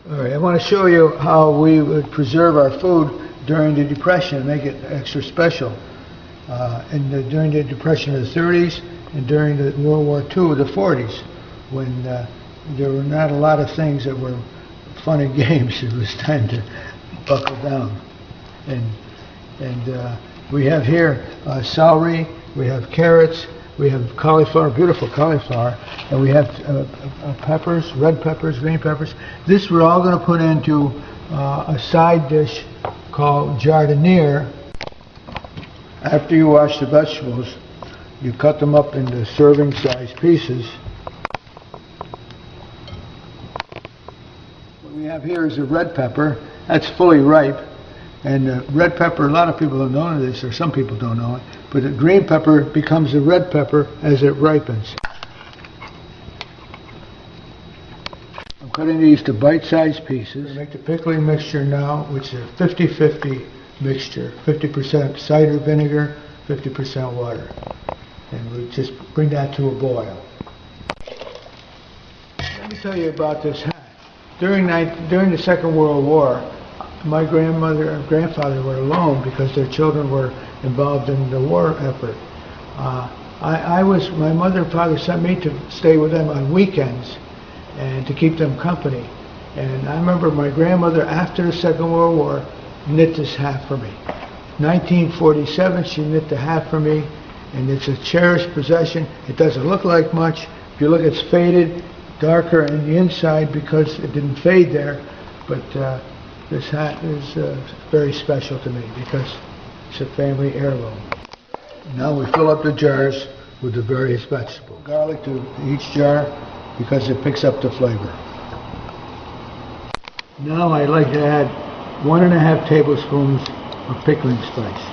All right, I want to show you how we would preserve our food during the Depression and make it extra special. During the Depression of the 30s and during the World War II, the 40s, when there were not a lot of things that were fun and games. It was time to buckle down. And we have here celery, we have carrots, we have cauliflower, beautiful cauliflower, and we have peppers, red peppers, green peppers. This we're all going to put into a side dish called Giardiniera. After you wash the vegetables, you cut them up into serving size pieces. What we have here is a red pepper. That's fully ripe. And red pepper, a lot of people don't know this, or some people don't know it, but the green pepper becomes a red pepper as it ripens. I'm cutting these to bite-sized pieces. We make the pickling mixture now, which is a 50-50 mixture, 50% cider vinegar, 50% water. And we just bring that to a boil. Let me tell you about this hat. During the Second World War, my grandmother and grandfather were alone because their children were involved in the war effort. My mother and father sent me to stay with them on weekends and to keep them company. And I remember my grandmother, after the Second World War, knit this hat for me. 1947, she knit the hat for me, and it's a cherished possession. It doesn't look like much. If you look, it's faded, darker in the inside because it didn't fade there, but this hat is very special to me because it's a family heirloom. Now we fill up the jars with the various vegetables. Garlic to each jar because it picks up the flavor. Now I like to add 1.5 tablespoons of pickling spice.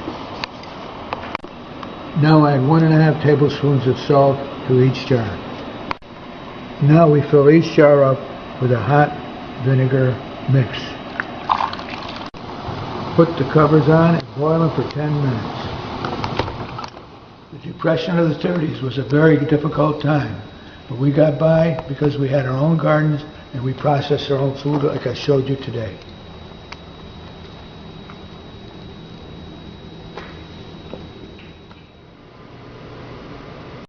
Now I add 1.5 tablespoons of salt to each jar. Now we fill each jar up with a hot vinegar mix. Put the covers on and boil them for 10 minutes. The Depression of the 30s was a very difficult time, but we got by because we had our own gardens and we processed our own food like I showed you today.